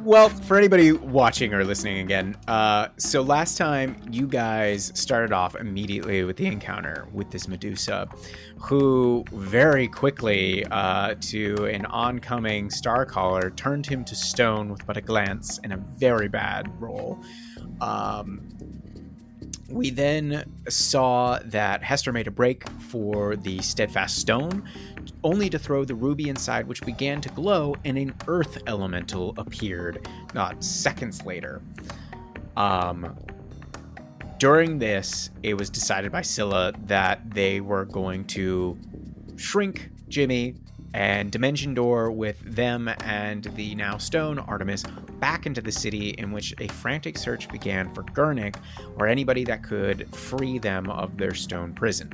Well, for anybody watching or listening again, so last time you guys started off immediately with the encounter with this Medusa, who very quickly, to an oncoming Star Caller, turned him to stone with but a glance and a very bad roll. We then saw that Hestor made a break for the steadfast stone, only to throw the ruby inside, which began to glow, and an earth elemental appeared not seconds later. During this, it was decided by Scylla that they were going to shrink Jimmy and dimension door with them and the now stone Artomis back into the city, in which a frantic search began for Gurnik or anybody that could free them of their stone prison.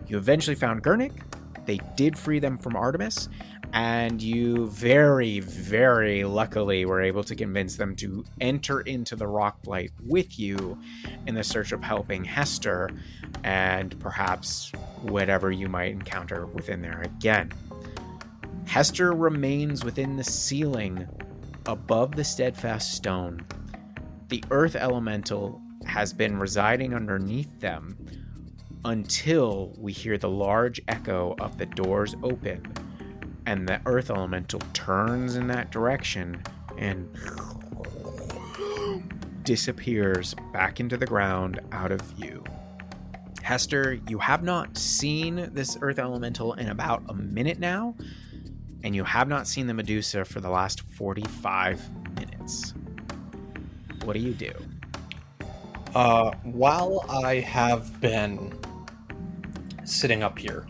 You eventually found Gurnik. They did free them from Artomis, and you very, very luckily were able to convince them to enter into the Rockblight with you in the search of helping Hestor and perhaps whatever you might encounter within there again. Hestor remains within the ceiling above the steadfast stone. The earth elemental has been residing underneath them until we hear the large echo of the doors open, and the earth elemental turns in that direction and disappears back into the ground out of view. Hestor, you have not seen this earth elemental in about a minute now, and you have not seen the Medusa for the last 45 minutes. What do you do? While I have been sitting up here,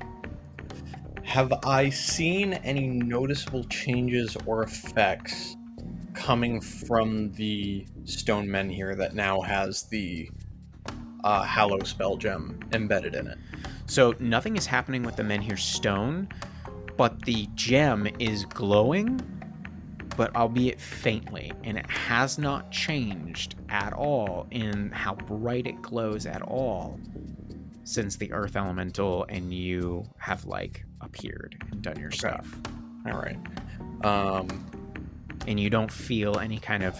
have I seen any noticeable changes or effects coming from the stone men here that now has the Hallow spell gem embedded in it? So nothing is happening with the Menhir stone, but the gem is glowing, but albeit faintly, and it has not changed at all in how bright it glows at all since the earth elemental and you have appeared and done your stuff. All right. And you don't feel any kind of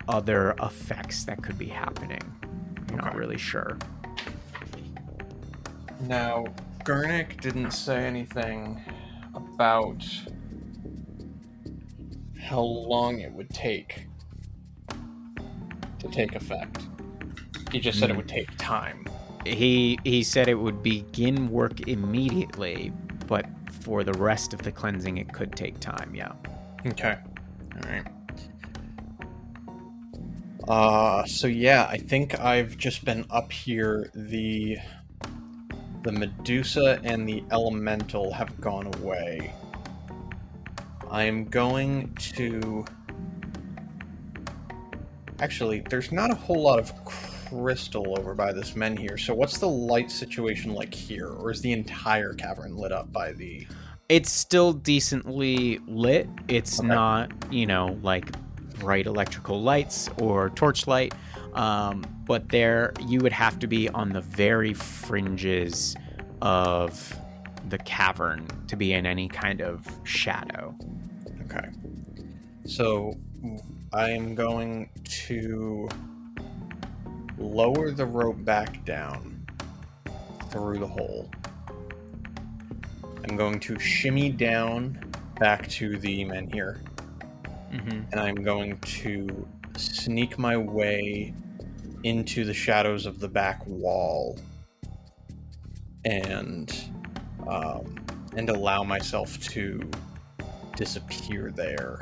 other effects that could be happening. You're not really sure. Now, Gurnik didn't say anything about how long it would take to take effect. He just said it would take time. He said it would begin work immediately, but for the rest of the cleansing, it could take time, yeah. Okay. All right. So yeah, I think I've just been up here. The Medusa and the Elemental have gone away. I am going to... Actually, there's not a whole lot of crystal over by this men here, so what's the light situation like here? Or is the entire cavern lit up by the... It's still decently lit. It's not, bright electrical lights or torchlight, but there you would have to be on the very fringes of the cavern to be in any kind of shadow. Okay. So I am going to lower the rope back down through the hole. I'm going to shimmy down back to the men here. And I'm going to sneak my way into the shadows of the back wall and allow myself to disappear there.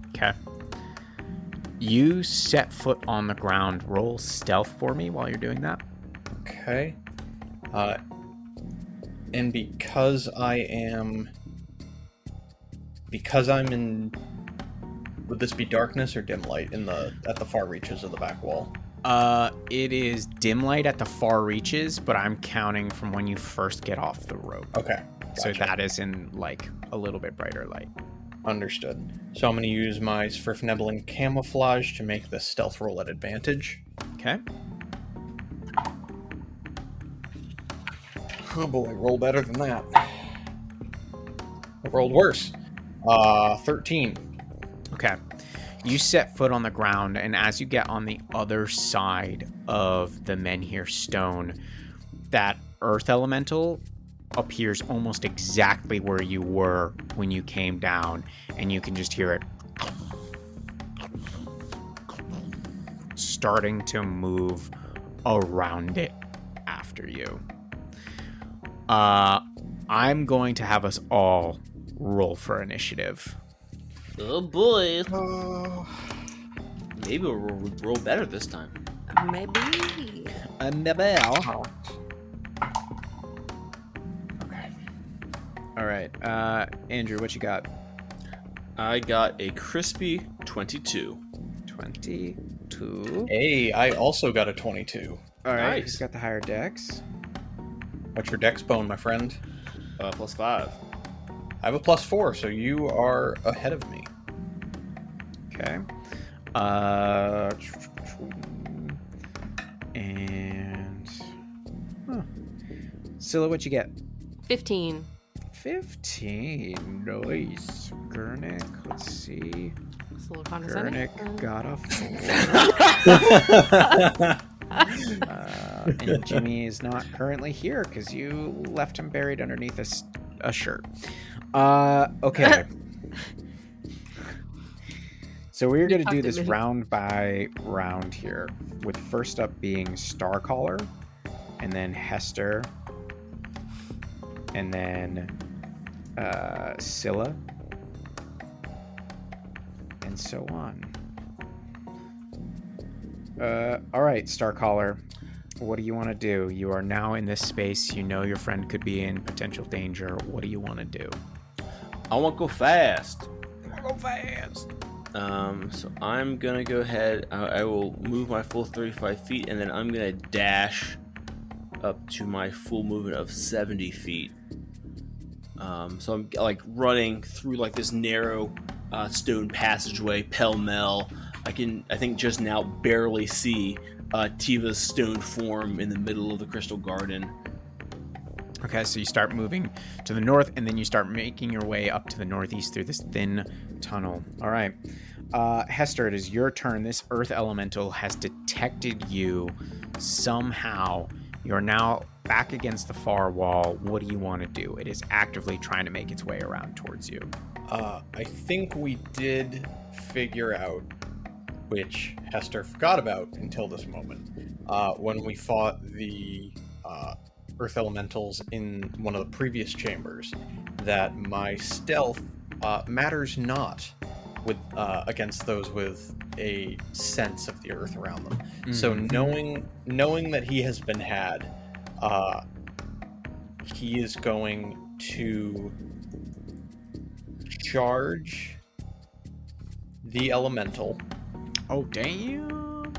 Okay. You set foot on the ground. Roll stealth for me while you're doing that. Okay. And because I'm in... Would this be darkness or dim light at the far reaches of the back wall? It is dim light at the far reaches, but I'm counting from when you first get off the rope. Okay. Gotcha. So that is in a little bit brighter light. Understood. So I'm going to use my Svirfneblin camouflage to make the stealth roll at advantage. Okay. Oh boy, roll better than that. I rolled worse. 13. Okay. You set foot on the ground, and as you get on the other side of the Menhir stone, that earth elemental appears almost exactly where you were when you came down, and you can just hear it starting to move around it after you. I'm going to have us all roll for initiative. Oh boy. Maybe we'll roll better this time. Maybe. Okay. All right. Andrew, what you got? I got a crispy 22. 22. Hey, I also got a 22. All right. Nice. Who's got the higher dex? What's your dex bone, my friend? +5. I have a +4, so you are ahead of me. Okay. And Scylla, what you get? 15. 15. Nice. Gurnik, let's see. It's a little condescending. Gurnik got a 4. And Jimmy is not currently here because you left him buried underneath a shirt. Okay. So we're going to do this round by round here, with first up being Star Caller, and then Hestor, and then Scylla, and so on. All right, Star Caller, what do you want to do? You are now in this space. You know your friend could be in potential danger. What do you want to do? I want to go fast. Go fast. So I'm gonna go ahead. I will move my full 35 feet, and then I'm gonna dash up to my full movement of 70 feet. So I'm like running through like this narrow stone passageway, pell-mell. I think just now barely see Tiva's stone form in the middle of the crystal garden. Okay, so you start moving to the north, and then you start making your way up to the northeast through this thin tunnel. All right. Hestor, it is your turn. This earth elemental has detected you somehow. You're now back against the far wall. What do you want to do? It is actively trying to make its way around towards you. I think we did figure out, which Hestor forgot about until this moment, when we fought the earth elementals in one of the previous chambers, that my stealth matters not with against those with a sense of the earth around them. Mm-hmm. So knowing that he has been had, he is going to charge the elemental. Oh, damn.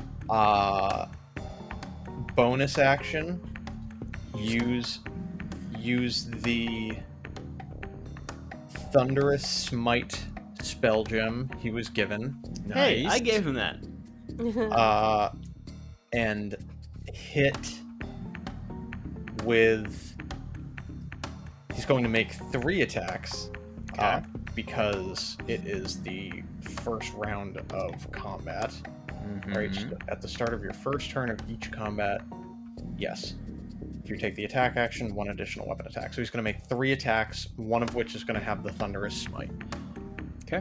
Bonus action, use the Thunderous Smite spell gem he was given. Nice. Hey, I gave him that. And hit with... He's going to make 3 attacks. Okay. Because it is the first round of combat. Mm-hmm. Right, at the start of your first turn of each combat, yes. If you take the attack action, 1 additional weapon attack. So he's going to make 3 attacks, one of which is going to have the Thunderous Smite. Okay.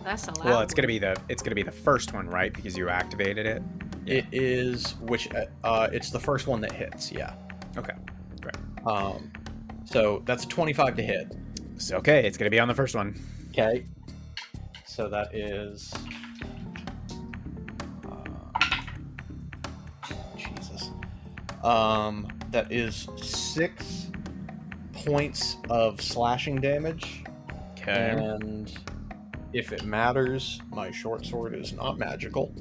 That's a loud Well, it's gonna be the first one, right? Because you activated it. Yeah. It is it's the first one that hits. Yeah. Okay. Great. So that's a 25 to hit. So, okay, it's gonna be on the first one. Okay. So that is. Jesus. That is 6 points of slashing damage. Okay. And if it matters, my short sword is not magical.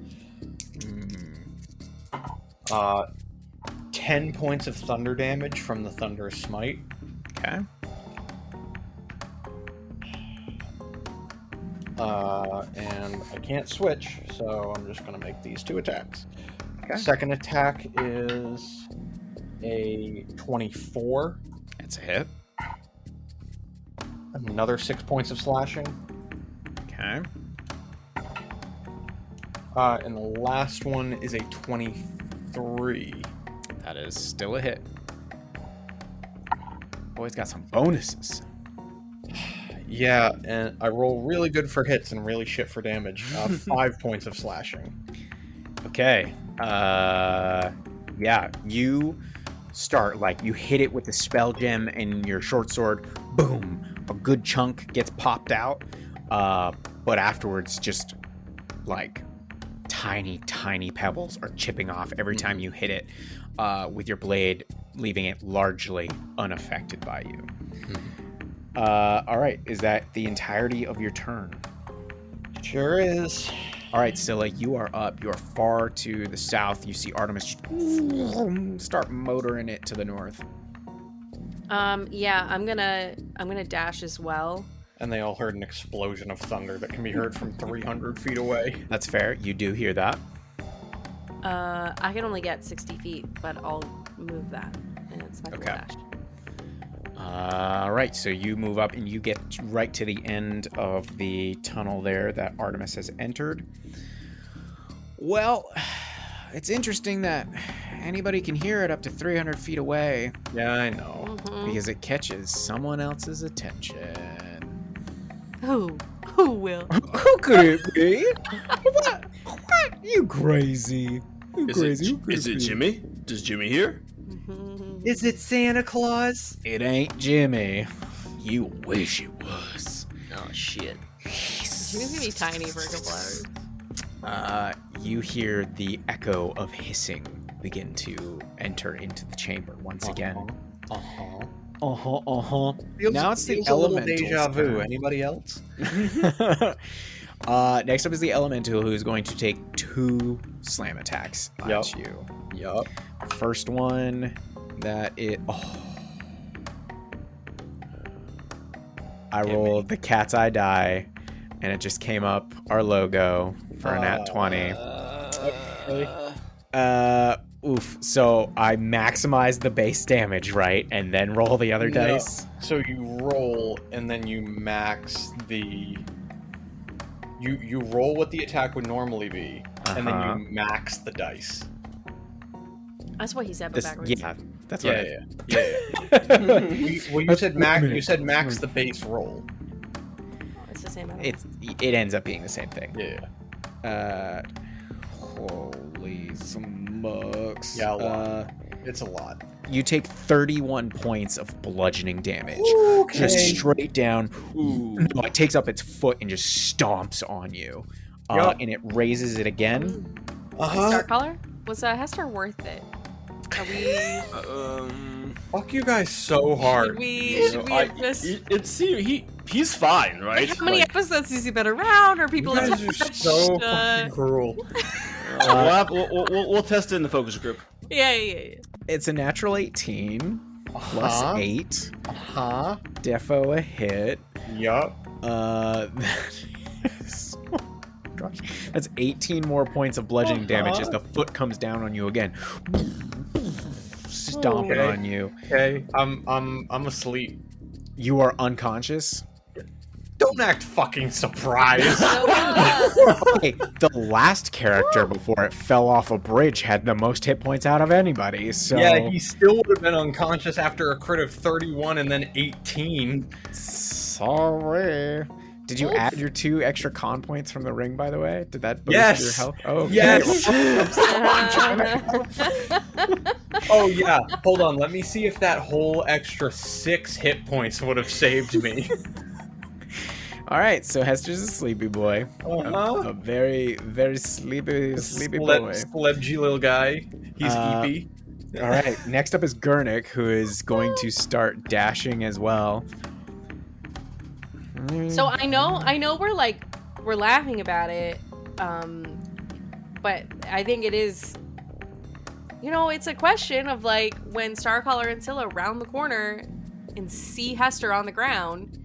10 points of thunder damage from the Thunderous Smite. Okay. And I can't switch, so I'm just going to make these 2 attacks. Okay. Second attack is a 24. It's a hit. Another 6 points of slashing. Okay. And the last one is a 23. That is still a hit. Boy's got some bonuses. Yeah, and I roll really good for hits and really shit for damage. 5 points of slashing. Okay. Yeah, you start, like, you hit it with the spell gem and your short sword. Boom. A good chunk gets popped out. But afterwards, just, like, tiny pebbles are chipping off every time you hit it with your blade, leaving it largely unaffected by you. All right, is that the entirety of your turn? Sure is. All right, Scylla, you are up. You are far to the south. You see Artomis start motoring it to the north. Yeah, I'm gonna dash as well. And they all heard an explosion of thunder that can be heard from 300 feet away. That's fair. You do hear that. I can only get 60 feet, but I'll move that, and it's my full Okay. dash. All right, so you move up and you get right to the end of the tunnel there that Artemis has entered. Well, it's interesting that anybody can hear it up to 300 feet away Yeah, I know. because it catches someone else's attention. Who will? Who could it be? What? You crazy? You crazy? Who could Is it it be? Jimmy? Does Jimmy hear? Is it Santa Claus? It ain't Jimmy. You wish it was. Oh shit. Jimmy's gonna be tiny for a couple hours. You hear the echo of hissing begin to enter into the chamber once again. Now it's the feels a little elemental's deja vu. turn. Anybody else? Next up is the elemental, who is going to take 2 slam attacks at Yup. you. Yup. First one, that it. I rolled the cat's eye die, and it just came up our logo for a nat 20. Oof. So I maximize the base damage, right? And then roll the other No. dice? So you roll, and then you max the... You roll what the attack would normally be, and then you max the dice. That's what he said, but backwards. Yeah, that's what Yeah. Well, you said max. You said max the base roll. It's the same. It ends up being the same thing. Yeah. Holy smokes. Yeah, a lot. It's a lot. You take 31 points of bludgeoning damage. Okay. Just straight down. Ooh. No, it takes up its foot and just stomps on you. Yup. And it raises it again. Star Caller? Was Hestor worth it? Are we? Fuck you guys so hard. Should we just? It seems he's fine, right? How many episodes has he been around? Or people You guys are attached? so fucking cruel. We'll test it in the focus group. Yeah. It's a natural 18 plus 8. Defo a hit. Yup. That is, oh gosh, that's 18 more points of bludgeoning damage as the foot comes down on you again, stomping Okay. on you. Okay. I'm asleep. You are unconscious. Don't act fucking surprised. Hey, the last character before it fell off a bridge had the most hit points out of anybody. So Yeah, he still would have been unconscious after a crit of 31 and then 18. sorry. Did you add your 2 extra con points from the ring, by the way? Did that boost Yes. your health? Oh, okay. Yes. Oh yeah. Hold on. Let me see if that whole extra 6 hit points would have saved me. All right, so Hester's a sleepy boy. Uh-huh. A very, very sleepy boy. Slebgy little guy. He's eepy. All right, next up is Gurnik, who is going to start dashing as well. So I know we're laughing about it, but I think it is, it's a question of like when Starcaller and Scylla round the corner and see Hestor on the ground.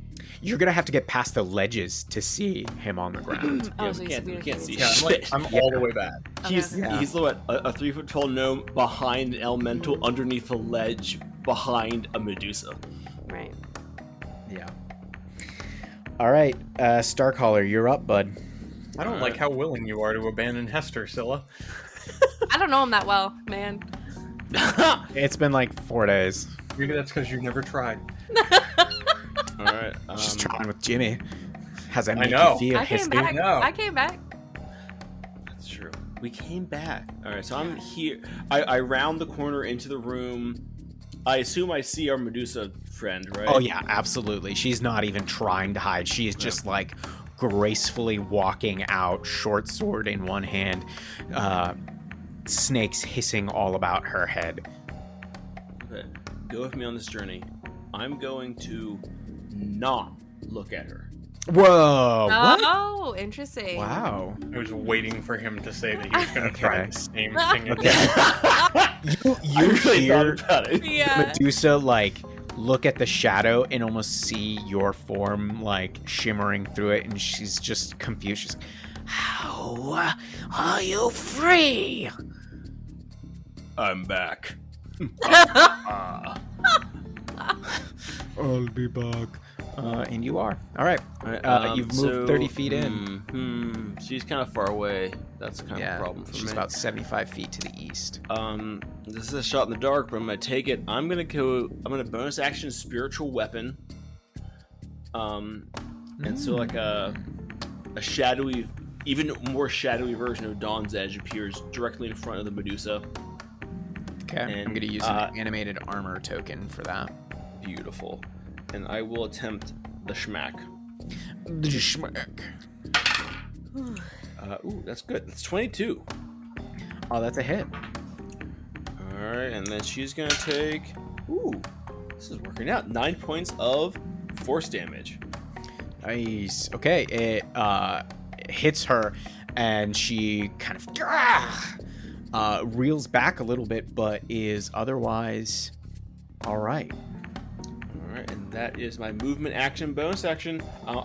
You're gonna have to get past the ledges to see him on the ground. Oh, Yeah, so we he's can't see Yeah, shit. I'm all the way back. He's Okay. he's what, a 3-foot tall gnome behind an elemental underneath a ledge behind a Medusa. Right. Yeah. All right, Star Caller, you're up, bud. I don't like how willing you are to abandon Hestor, Scylla. I don't know him that well, man. It's been like 4 days. Maybe that's because you've never tried. All right. Just trying with Jimmy. How's that I make know. you feel, I came Hestor? back. No. I came back. That's true. We came back. All right, so I'm here. I round the corner into the room. I assume I see our Medusa friend, right? Oh yeah, absolutely. She's not even trying to hide. She is just like gracefully walking out, short sword in one hand, snakes hissing all about her head. Okay, go with me on this journey. I'm going to not look at her. Whoa! What? Oh, interesting. Wow. I was waiting for him to say that he was going to try Okay. the same thing again. You really hear thought about it. Yeah. Medusa like look at the shadow and almost see your form like shimmering through it, and she's just confused. She's like, "How are you free?" I'm back. I'll be back. And you are. All right. Alright, You've moved 30 feet in. She's kind of far away. That's kind of a problem for she's me. about 75 feet to the east. This is a shot in the dark, but I'm gonna take it. I'm gonna bonus action spiritual weapon. And so like a shadowy, even more shadowy version of Dawn's Edge appears directly in front of the Medusa. Okay. I'm And, going to use an animated armor token for that. Beautiful. And I will attempt the schmack. The schmack. Ooh, that's good. That's 22. Oh, that's a hit. Alright, and then she's gonna take... Ooh, this is working out. 9 points of force damage. Nice. Okay, it hits her, and she kind of reels back a little bit, but is otherwise all right. Alright, and that is my movement action, bonus action. I'm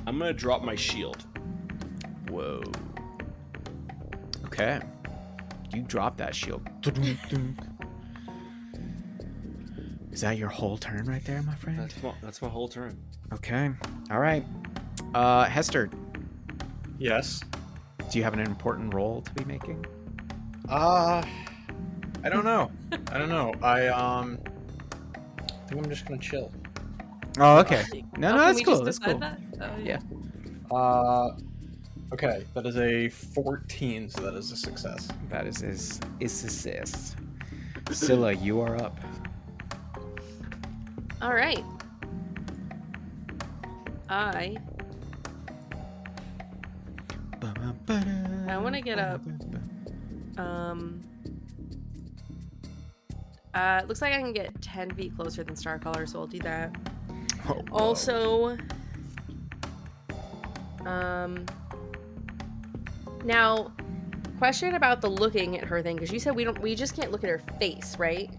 gonna drop my shield. Whoa. Okay. You drop that shield. Is that your whole turn right there, my friend? That's my whole turn. Okay. All right. Hestor, Yes. do you have an important role to be making? I don't know. I think I'm just gonna chill. Oh, okay. No, Can that's we cool. just That's decide cool. that? Oh, Yeah. Okay, that is a 14, so that is a success. That is success. Scylla, you are up. All right. I want to get up. Looks like I can get 10 feet closer than Star Caller, so I'll do that. Oh, Also, now, question about the looking at her thing, because you said we just can't look at her face, right?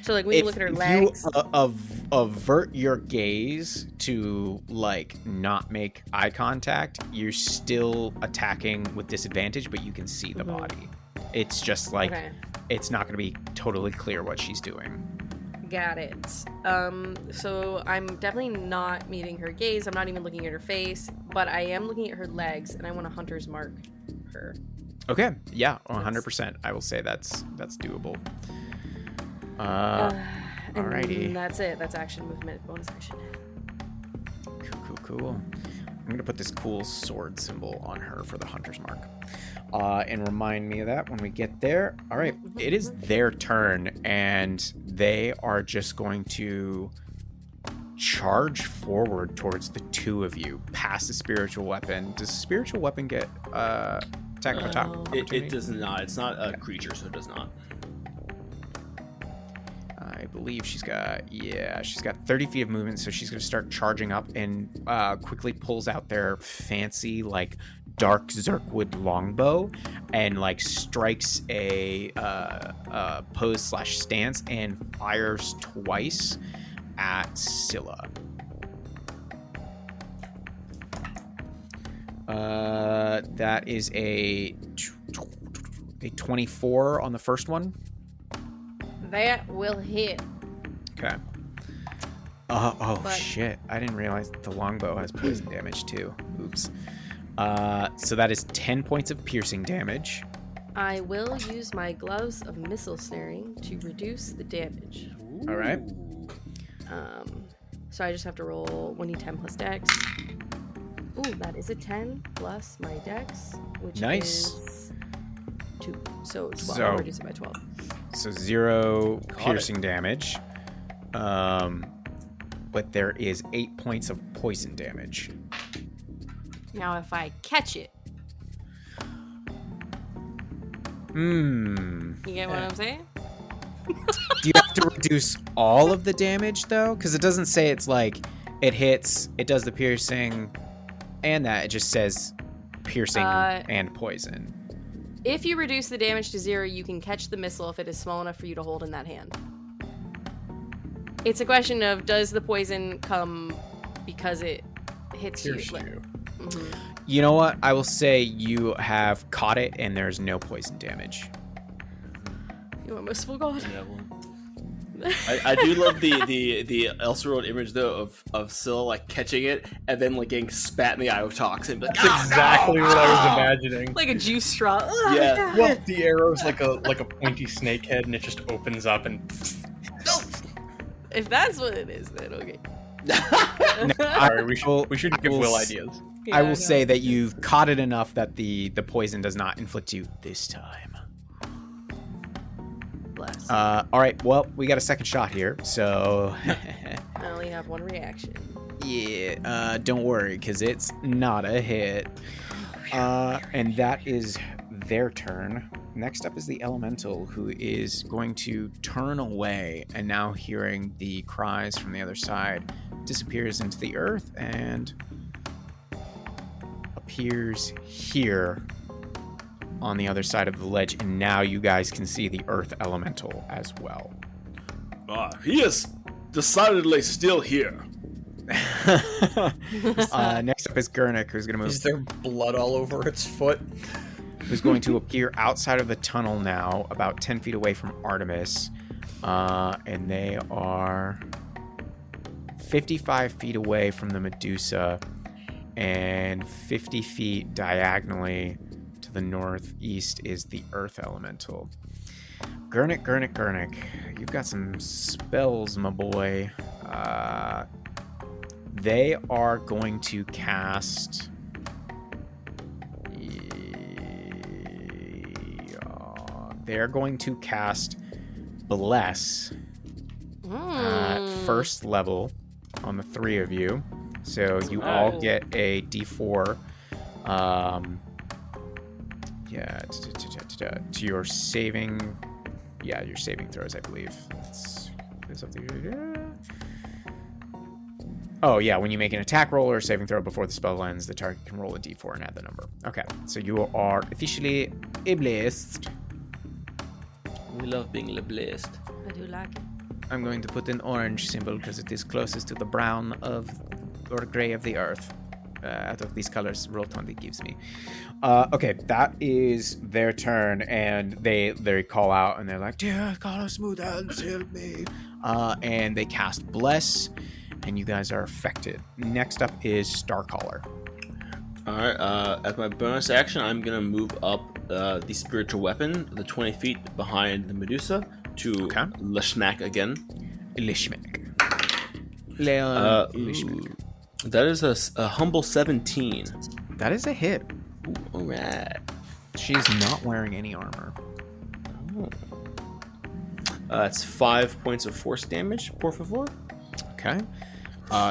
So like we can look at her legs. You avert your gaze to like not make eye contact, you're still attacking with disadvantage, but you can see the body. It's just like it's not going to be totally clear what she's doing. Got it. So I'm definitely not meeting her gaze. I'm not even looking at her face, but I am looking at her legs, and I want to hunter's mark her. Okay, yeah, 100%. I will say that's doable. And Alrighty. that's it. That's action, movement, bonus action. Cool. I'm gonna put this cool sword symbol on her for the hunter's mark. And remind me of that when we get there. All right, it is their turn, and they are just going to charge forward towards the two of you, past the spiritual weapon. Does the spiritual weapon get attack of opportunity? It does not. It's not a creature, so it does not. I believe she's got 30 feet of movement, so she's going to start charging up and quickly pulls out their fancy, like, dark Zerkwood longbow and, like, strikes a pose/stance and fires twice at Scylla. That is a 24 on the first one. That will hit. Okay. But- shit! I didn't realize the longbow has poison damage too. Oops. So that is 10 points of piercing damage. I will use my gloves of missile snaring to reduce the damage. All right. So I just have to roll 1d10 plus dex. Ooh, that is a 10 plus my dex, which Nice. is 2. So 12. So- I'll reduce it by 12. So 0 Got piercing damage. But there is 8 points of poison damage. Now, if I catch it, Hmm. you get what I'm saying? Do you have to reduce all of the damage though? Because it doesn't say it's like it hits, it does the piercing, and that. It just says piercing and poison. If you reduce the damage to 0, you can catch the missile if it is small enough for you to hold in that hand. It's a question of, does the poison come because it hits Pierce you? you. Mhm. You know what? I will say you have caught it, and there's no poison damage. You are merciful God. Yeah, well. I do love the Elseworld image though of Scylla like catching it and then like getting spat in the eye with toxin. Like, That's exactly what I was imagining. Like a juice straw. Ugh, Yeah. Well, the arrow's like a pointy snake head, and it just opens up and. If that's what it is, then okay. Sorry, we should give Will ideas. I will say that you've caught it enough that the poison does not inflict you this time. Bless. All right. Well, we got a second shot here, so I only have one reaction. yeah. Don't worry, because it's not a hit. And that is their turn. Next up is the elemental, who is going to turn away, and now hearing the cries from the other side, disappears into the earth and appears here on the other side of the ledge, and now you guys can see the earth elemental as well. He is decidedly still here. Next up is Gurnik, who's going to move. Is there blood all over its foot? Who's going to appear outside of the tunnel now, about 10 feet away from Artomis. And they are 55 feet away from the Medusa and 50 feet diagonally to the northeast is the Earth Elemental. Gurnik. You've got some spells, my boy. They are going to cast... They're going to cast Bless at first level on the 3 of you. So you all get a d4. To your saving... Yeah, your saving throws, I believe. Oh, yeah, when you make an attack roll or a saving throw before the spell ends, the target can roll a d4 and add the number. Okay, so you are officially blessed. We love being blessed. I do like it. I'm going to put an orange symbol because it is closest to the brown of or gray of the earth. Out of these colors, roll 20 gives me. Okay, that is their turn, and they call out and they're like, "Dear God of smooth hands, help me!" And they cast Bless, and you guys are affected. Next up is Star Caller. All right. As my bonus action, I'm gonna move up the spiritual weapon, the 20 feet behind the Medusa, to Lishmak again. Lishmak. Ooh. That is a humble 17. That is a hit. Ooh, all right. She's not wearing any armor. Oh. That's 5 points of force damage, por favor. Okay.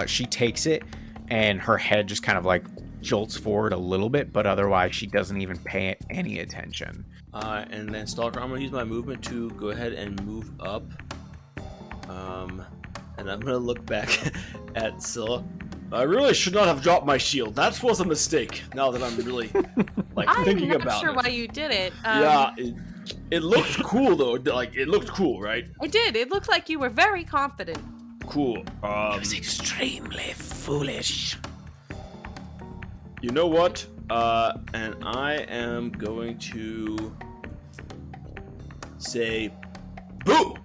She takes it, and her head just kind of like jolts forward a little bit, but otherwise she doesn't even pay it any attention. And then Stalker, I'm going to use my movement to go ahead and move up. And I'm going to look back at Scylla. I really should not have dropped my shield. That was a mistake, now that I'm really thinking about it. I'm not sure why you did it. Yeah, it looked cool, though. Like, it looked cool, right? It did. It looked like you were very confident. Cool. It was extremely foolish. You know what? And I am going to say, boo!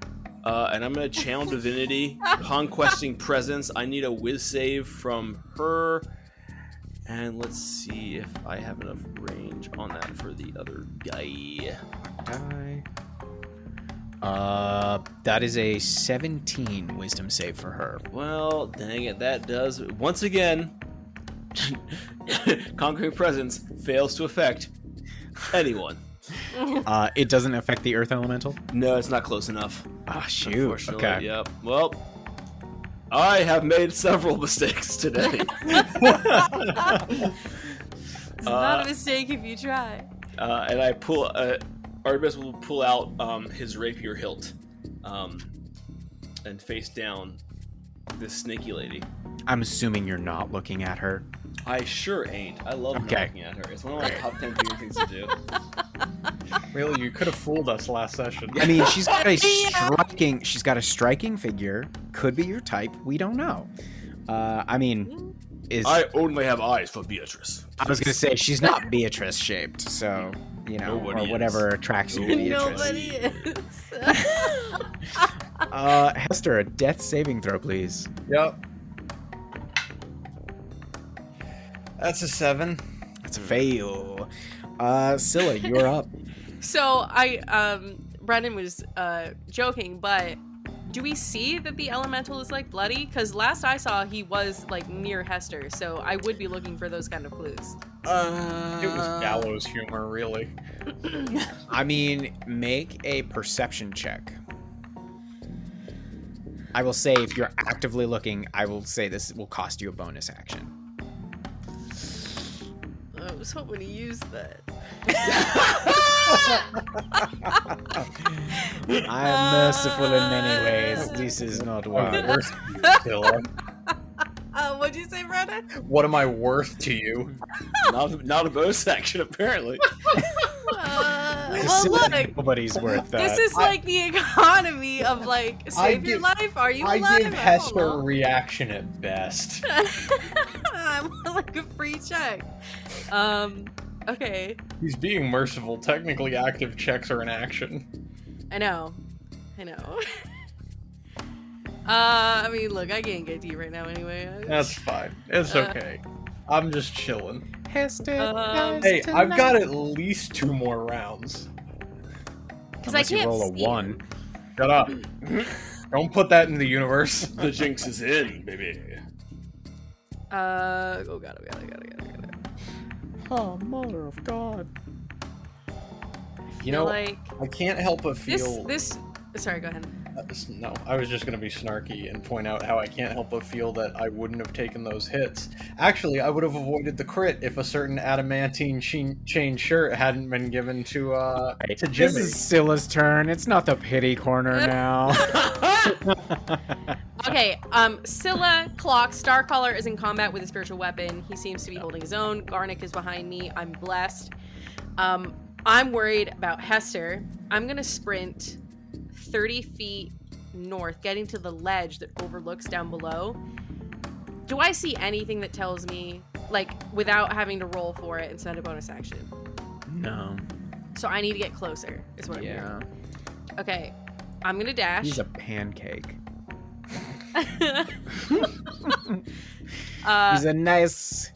And I'm going to channel divinity, conquesting presence. I need a whiz save from her. And let's see if I have enough range on that for the other guy. That is a 17 wisdom save for her. Well, dang it, that does once again. Conquering presence fails to affect anyone. It doesn't affect the earth elemental? No, it's not close enough. Ah, shoot. Unfortunately, Okay. Yep. Well, I have made several mistakes today. It's not a mistake if you try. And I pull. Artomis will pull out his rapier hilt, and face down this snaky lady. I'm assuming you're not looking at her. I sure ain't. I love not looking at her. It's one of my top 10 favorite things to do. Really, you could have fooled us last session. I mean, she's got a striking figure. Could be your type. We don't know. I mean, I only have eyes for Beatrice. I was gonna say she's not Beatrice shaped, so Nobody or whatever attracts you to Beatrice. Nobody is. Hestor, a death saving throw, please. Yep. That's a 7. That's a fail. Scylla, you're up. So Brendan was joking, but do we see that the elemental is like bloody? Because last I saw, he was like near Hestor, so I would be looking for those kind of clues. It was gallows humor, really. I mean, make a perception check. I will say if you're actively looking, I will say this will cost you a bonus action. I was hoping to use that. I am merciful in many ways. This is not one. What'd you say, Brendan? What am I worth to you? Not a bonus action, apparently. Well, look, Nobody's worth that. this is like the economy of like save your life. Are you alive? I give Hestor a reaction at best. I'm like a free check. Okay. He's being merciful. Technically, active checks are an action. I know. I mean, look, I can't get to you right now anyway. That's fine. It's okay. I'm just chilling. Hestor, Hey, I've got at least 2 more rounds. Because I Unless you can't roll a see. 1. Shut up. Don't put that in the universe. The jinx is in, baby. Oh god, I got it. Oh, mother of God. You know, like I can't help but feel... this. Sorry, go ahead. No, I was just going to be snarky and point out how I can't help but feel that I wouldn't have taken those hits. Actually, I would have avoided the crit if a certain adamantine chain shirt hadn't been given to Jimmy. This is Scylla's turn. It's not the pity corner now. Okay, Scylla, Clock, Star Caller is in combat with a spiritual weapon. He seems to be holding his own. Garnick is behind me. I'm blessed. I'm worried about Hestor. I'm gonna sprint 30 feet north, getting to the ledge that overlooks down below. Do I see anything that tells me, like, without having to roll for it instead of bonus action? No. So I need to get closer, is what I'm hearing. Okay, I'm gonna dash. He's a pancake. He's a nice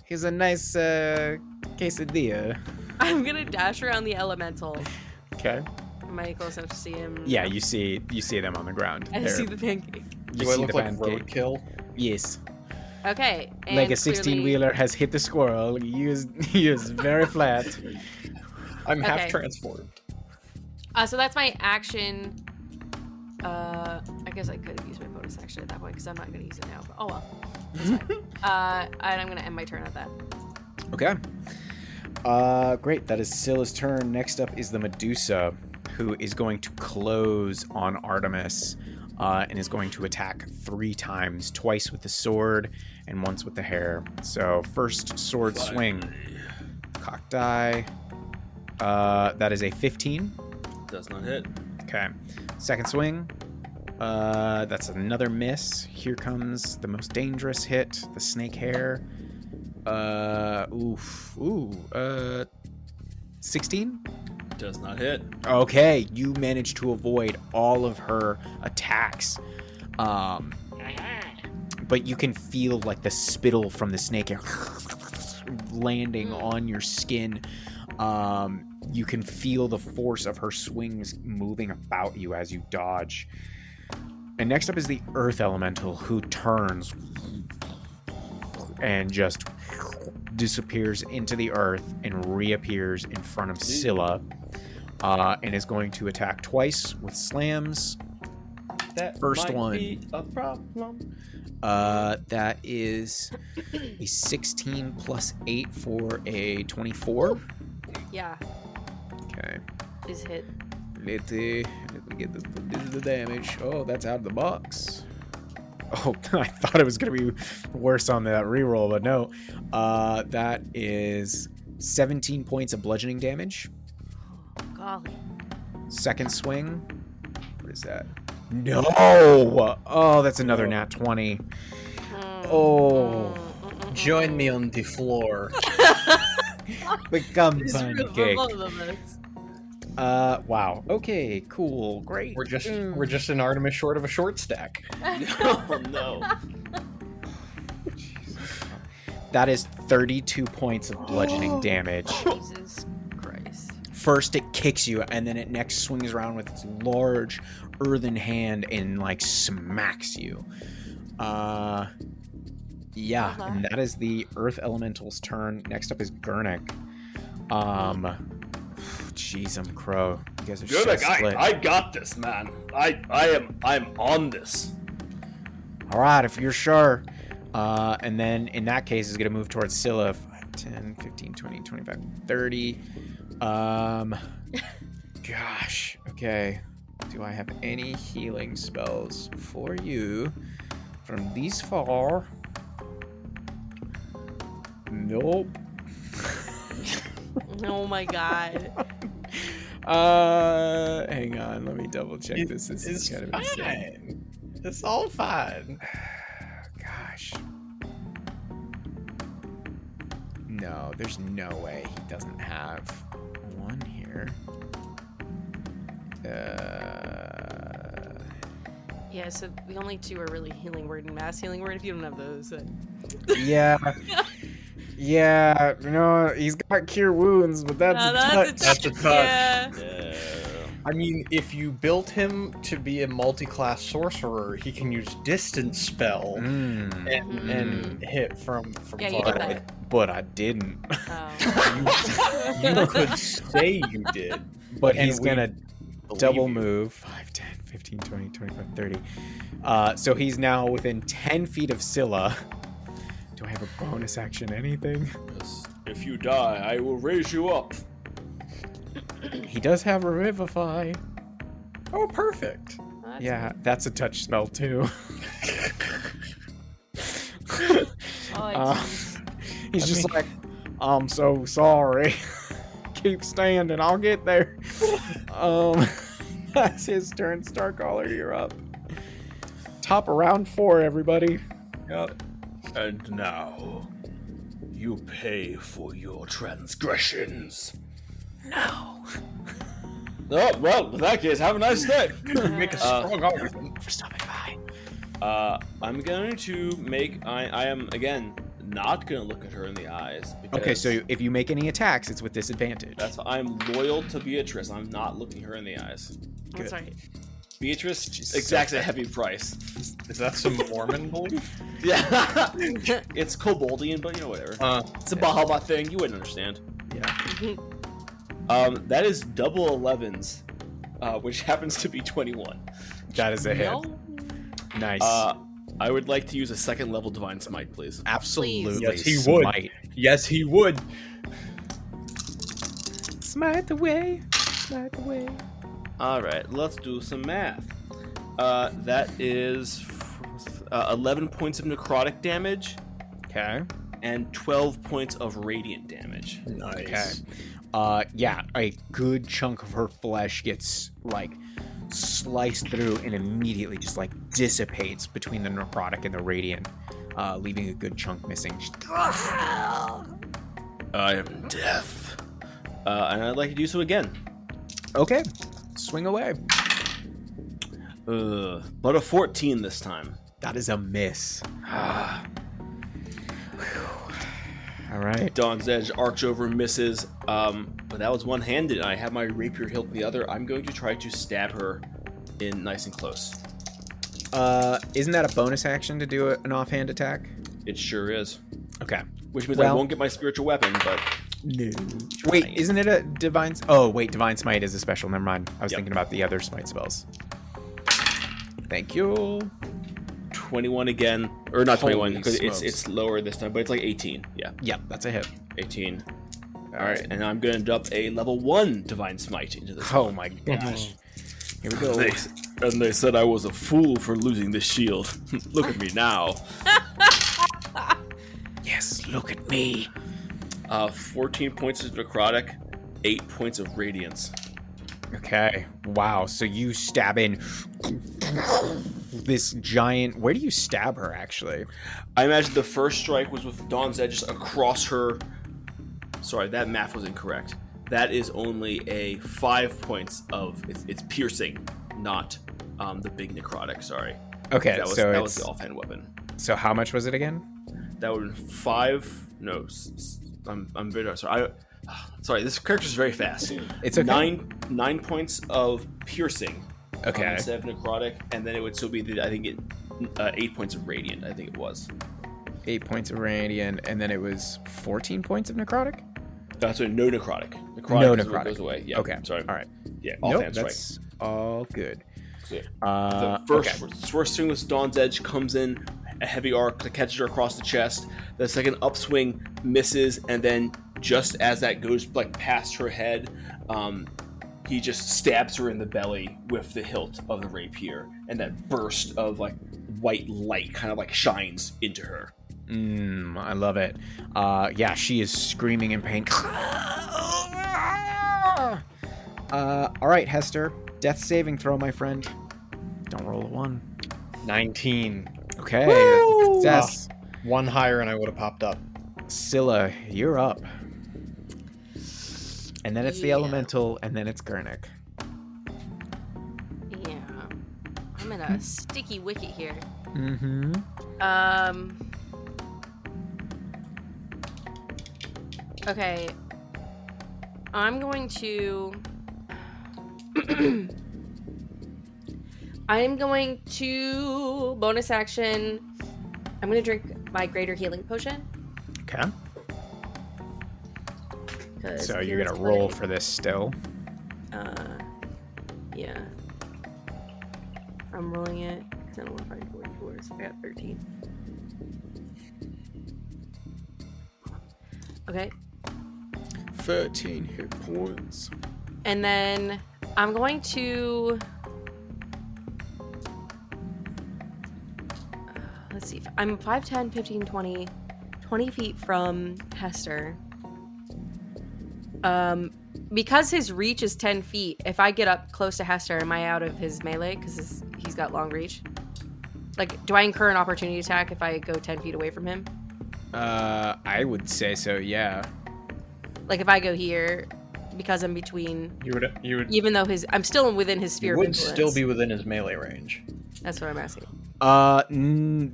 quesadilla. I'm gonna dash around the elemental. Okay. Am I close enough to see him? Yeah, you see them on the ground. I see the pancake. You Do I see look the like pancake. roadkill? Yes. Okay. And Like a clearly- 16-wheeler has hit the squirrel. He is very flat. I'm half Okay. transformed. So that's my action. I guess I could have used my bonus action at that point because I'm not going to use it now. But oh well. That's fine. And I'm going to end my turn at that. Okay. Great. That is Scylla's turn. Next up is the Medusa, who is going to close on Artomis and is going to attack 3 times, twice with the sword and once with the hair. So first sword swing. Cock die. That is a 15. Does not hit. Okay. Second swing. That's another miss. Here comes the most dangerous hit, the snake hair. 16? Does not hit. Okay, you manage to avoid all of her attacks. But you can feel like the spittle from the snake landing on your skin. You can feel the force of her swings moving about you as you dodge. And next up is the Earth Elemental, who turns and just disappears into the earth and reappears in front of Scylla, and is going to attack twice with slams. That First might one. be a problem. That is a 16 plus 8 for a 24. Yeah, Okay. please hit. Let me get this is the damage. Oh, that's out of the box. Oh, I thought it was going to be worse on that reroll, but no. That is 17 points of bludgeoning damage. Golly. Second swing. What is that? No! Oh, that's another nat 20. Oh. Join me on the floor. Become It's real for pancake. both of us. Wow. Okay, cool. Great. We're just an Artomis short of a short stack. No. That is 32 points of bludgeoning damage. Jesus Christ. First it kicks you, and then it next swings around with its large earthen hand and like smacks you. Yeah, and that is the Earth Elemental's turn. Next up is Gurnik. Jeez, I'm crow. You guys are so split. I got this, man. I'm on this. All right, if you're sure. And then in that case, is going to move towards Scylla. 5, 10, 15, 20, 25, 30. Gosh. Okay. Do I have any healing spells for you from these far? Nope. Oh my god. Hang on. Let me double check this. This is kind of insane. Fine. It's all fine. Gosh. No, there's no way he doesn't have one here. Yeah, so the only two are really healing word and mass healing word. If you don't have those, then... Yeah. Yeah, he's got cure wounds, but that's a touch. That's a touch. Yeah. I mean, if you built him to be a multi-class sorcerer, he can use distance spell and hit from Yeah, you far. did that. But I didn't. Oh. You could say you did, But and he's we gonna believe double you. move 5, 10, 15, 20, 25, 30. So he's now within 10 feet of Scylla. Do I have a bonus action? Anything? Yes. If you die, I will raise you up. He does have Revivify. Oh, perfect. That's Yeah, that's a touch spell too. Oh, jeez. He's just like, I'm so sorry. Keep standing, I'll get there. That's his turn. Star Caller, you're up. Top of round 4, everybody. Yep. And now, you pay for your transgressions. No. Oh, well, in that case, have a nice day. Make a strong argument. For stopping by. I'm going to make... I am, again, not going to look at her in the eyes. Because Okay, so if you make any attacks, it's with disadvantage. I'm loyal to Beatrice. I'm not looking her in the eyes. That's right. Beatrice She's exacts so a heavy price. Is that some Mormon belief? Yeah. It's Koboldian, but whatever. It's a Bahamut thing. You wouldn't understand. Yeah. That is double 11s, which happens to be 21. That is a hit. No. Nice. I would like to use a second level Divine Smite, please. Absolutely. Yes, he would. Smite. Yes, he would. Smite the way. Smite the way. Alright, let's do some math. That is 11 points of necrotic damage Okay. and 12 points of radiant damage. Nice. Okay. Yeah, a good chunk of her flesh gets like sliced through and immediately just like dissipates between the necrotic and the radiant, leaving a good chunk missing. I am death. And I'd like to do so again. Okay, swing away. But a 14 this time. That is a miss. All right. Dawn's Edge arch over misses, but that was one-handed, and I have my rapier hilt in the other. I'm going to try to stab her in nice and close. Isn't that a bonus action to do an offhand attack? It sure is. Okay. Which means I won't get my spiritual weapon, but... No. Wait, isn't it a divine... Oh, wait, divine smite is a special. Never mind. I was thinking about the other smite spells. Thank you. 21 again. Or not 21, because smokes. it's lower this time, but it's like 18. Yeah. Yep, that's a hit. 18. All right, and I'm going to dump a level 1 divine smite into this. Oh my gosh. Here we go. And they said I was a fool for losing this shield. Look at me now. Yes, look at me. 14 points of necrotic, 8 points of radiance. Okay. Wow. So you stab in this giant... Where do you stab her, actually? I imagine the first strike was with Dawn's Edge just across her... Sorry, that math was incorrect. That is only a 5 points of... It's piercing, not the big necrotic, sorry. Okay, that was the offhand weapon. So how much was it again? That would have been 5... No, I'm very sorry. Sorry, this character's very fast. It's okay. 9 points of piercing. Okay. Instead of necrotic, and then it would still be 8 points of radiant. I think it was 8 points of radiant, and then it was 14 points of necrotic. That's no necrotic. No necrotic goes away. Yeah. Okay. Sorry. All right. Yeah. Nope, Offhand that's strike. all good. So, the first swing with Dawn's Edge comes in a heavy arc that catches her across the chest. The second upswing misses, and then just as that goes like past her head, he just stabs her in the belly with the hilt of the rapier, and that burst of like white light kind of like shines into her. I love it. Yeah, she is screaming in pain. All right, Hestor. Death saving throw, my friend. Don't roll a 1. 19. Okay. Woo! Success. One higher and I would have popped up. Scylla, you're up. And then it's the Yeah. elemental, and then it's Gurnik. Yeah. I'm in a sticky wicket here. Mm-hmm. Okay. I'm going to... I'm going to bonus action. I'm going to drink my greater healing potion. Okay. 'Cause So I you're feel gonna it's roll plenty. for this still. Yeah. I'm rolling it. 'Cause I don't want to find 44, so I got 13. Okay. 13 hit points. And then I'm going to... let's see. I'm 5'10", 15, 20 feet from Hestor. Because his reach is 10 feet, if I get up close to Hestor, am I out of his melee? Because he's got long reach. Like, do I incur an opportunity attack if I go 10 feet away from him? I would say so, yeah. Like, if I go here, because I'm between... You would Even though I'm still within his sphere you of would influence. still be within his melee range. That's what I'm asking.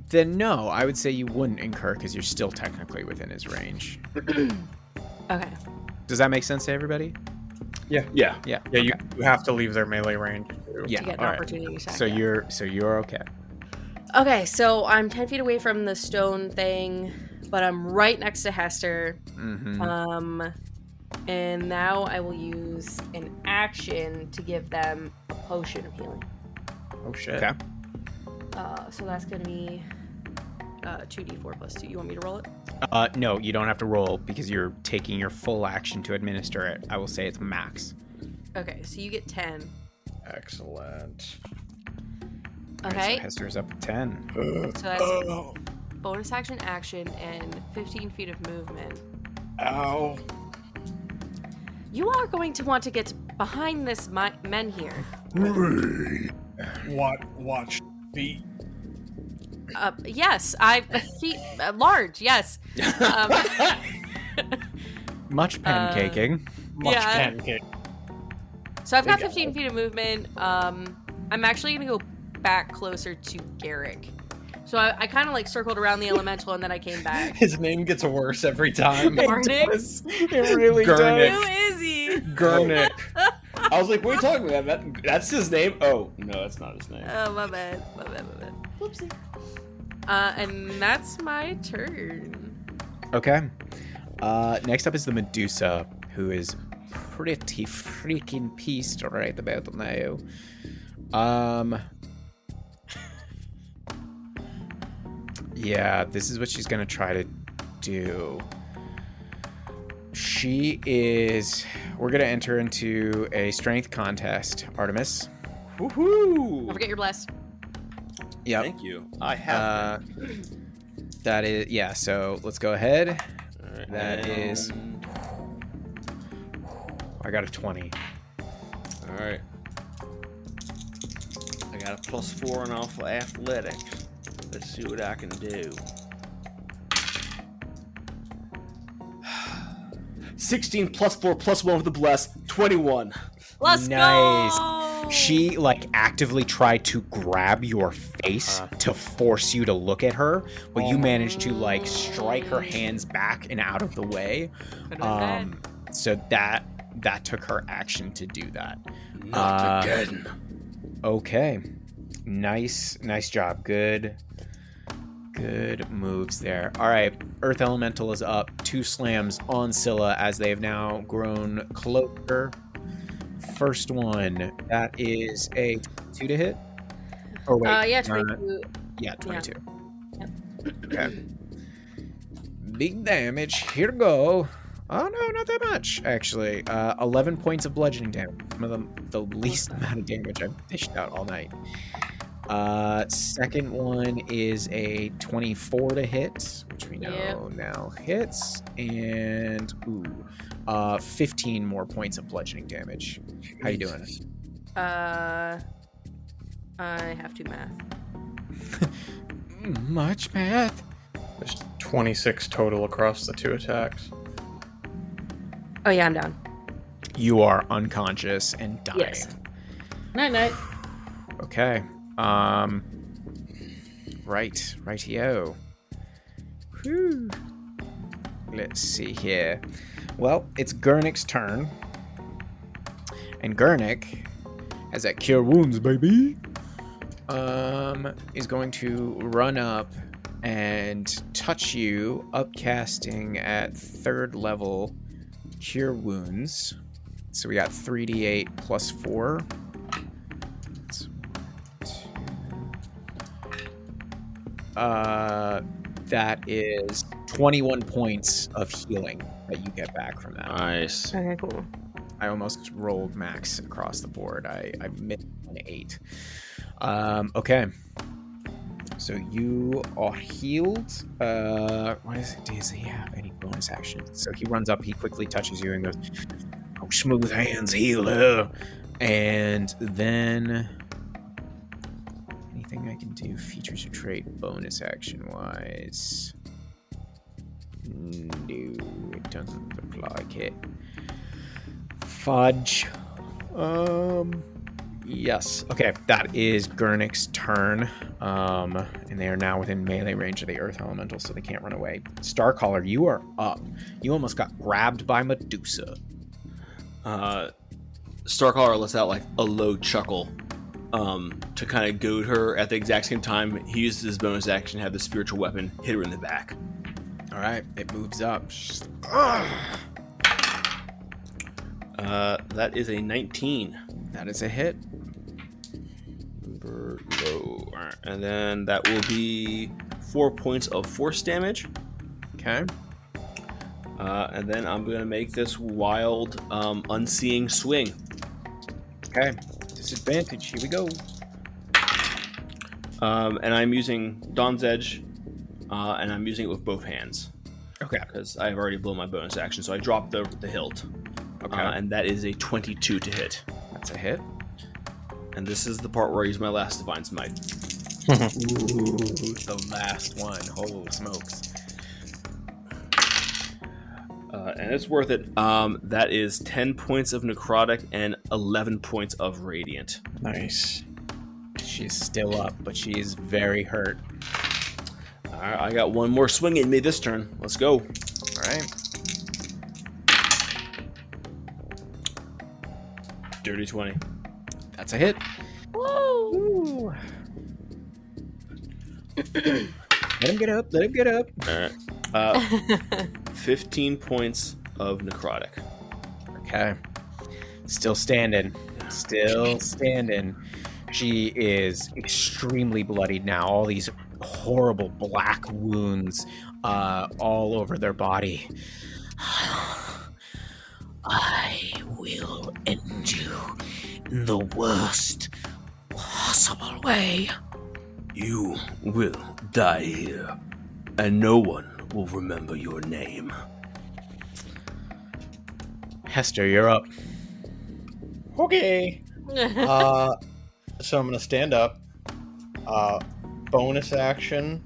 Then no, I would say you wouldn't incur because you're still technically within his range. Okay. Does that make sense to everybody? Yeah. Yeah. Yeah, okay. you have to leave their melee range. Yeah. To get an all right. opportunity attack. So yeah. you're okay. Okay, so I'm 10 feet away from the stone thing, but I'm right next to Hestor. Mm-hmm. And now I will use an action to give them a potion of healing. Oh shit. Okay. So that's going to be 2d4 plus 2. You want me to roll it? No, you don't have to roll because you're taking your full action to administer it. I will say it's max. Okay, so you get 10. Excellent. All right, Okay, so Hester's up to 10. so that's bonus action, and 15 feet of movement. Ow. You are going to want to get behind this men here. Watch feet. Yes, feet large. Yes. Much pancaking. Much Yeah. pancake. So I've got 15 feet of movement. I'm actually going to go back closer to Garrick. So I kind of like circled around the elemental and then I came back. His name gets worse every time. Garnick? It really Garnick. Who is he? Garnick. I was like, what are you talking about? That's his name? Oh, no, that's not his name. Oh, my bad. Whoopsie. And that's my turn. Okay. Next up is the Medusa, who is pretty freaking pissed right about now. Yeah, this is what she's gonna try to do. We're gonna enter into a strength contest, Artomis. Woohoo! Don't forget your blessed. Yep. Thank you. I have. That is, yeah, so let's go ahead. Alright, That is. I got a 20. Alright. I got a +4 on alpha athletics. Let's see what I can do. 16 +4 +1 with the bless. 21. Let's Nice. go! She actively tried to grab your face to force you to look at her, but you managed to strike her hands back and out of the way. So that took her action to do that. Not again. Okay. Nice job. Good moves there. All right, Earth Elemental is up. 2 slams on Scylla as they have now grown closer. First one, that is a 22 to hit. Oh wait, yeah, 22. Yeah, 22. Yeah. Okay. Big damage. Here we go. Oh no, not that much actually. 11 points of bludgeoning damage. Some of them the least amount of damage I've dished out all night. Second one is a 24 to hit, which we know now hits, and 15 more points of bludgeoning damage. How you doing? I have to math. Much math. There's 26 total across the 2 attacks. Oh yeah, I'm down. You are unconscious and dying. Yes. Night. Okay. Rightio. Whew. Let's see here. Well, it's Gurnick's turn. And Gurnick has that cure wounds, baby. Is going to run up and touch you, upcasting at 3rd level cure wounds. So we got 3d8 plus 4. That is 21 points of healing that you get back from that. Nice. Okay, cool. I almost rolled max across the board. I missed an 8. Okay. So you are healed. Does he have any bonus actions? So he runs up, he quickly touches you and goes, "Oh, smooth hands, healer." And then anything I can do, features or trait, bonus action wise. No, it doesn't look like it. Fudge. Yes. Okay, that is Gurnick's turn. And they are now within melee range of the Earth Elemental, so they can't run away. Star Caller, you are up. You almost got grabbed by Medusa. Starcaller lets out a low chuckle to kind of goad her. At the exact same time, he uses his bonus action to have the spiritual weapon hit her in the back. All right, it moves up. That is a 19. That is a hit. Number low. Alright, and then that will be 4 points of force damage. Okay. And then I'm going to make this wild, unseeing swing. Okay. Disadvantage. Here we go. And I'm using Dawn's Edge, and I'm using it with both hands. Okay. Because I've already blown my bonus action, so I dropped the hilt. Okay. And that is a 22 to hit. That's a hit. And this is the part where I use my last Divine Smite. Ooh, the last one. Holy smokes. And it's worth it. That is 10 points of necrotic and 11 points of radiant. Nice. She's still up, but she's very hurt. All right, I got one more swing in me this turn. Let's go. All right. Dirty 20. That's a hit. Woo! Let him get up. Let him get up. All right. 15 points of necrotic. Okay. Still standing. Still standing. She is extremely bloodied now. All these horrible black wounds all over their body. I will end you in the worst possible way. You will die here, and no one will remember your name. Hestor, you're up. Okay. So I'm gonna stand up. Bonus action.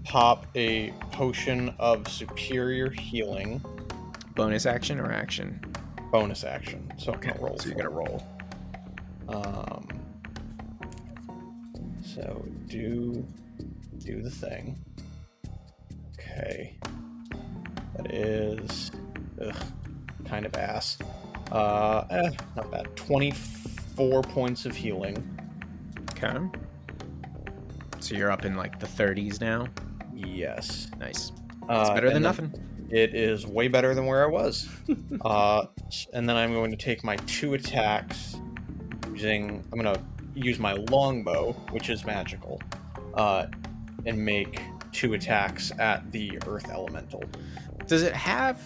Pop a potion of superior healing. Bonus action or action? Bonus action. So I'm Okay, gonna roll. so you're gonna roll. So do the thing. Okay. That is kind of ass. Not bad. 24 points of healing. Okay. So you're up in like the 30s now. Yes. Nice. It's better than and then nothing. It is way better than where I was. And then I'm going to take my 2 attacks I'm going to use my longbow, which is magical, and make 2 attacks at the earth elemental. Does it have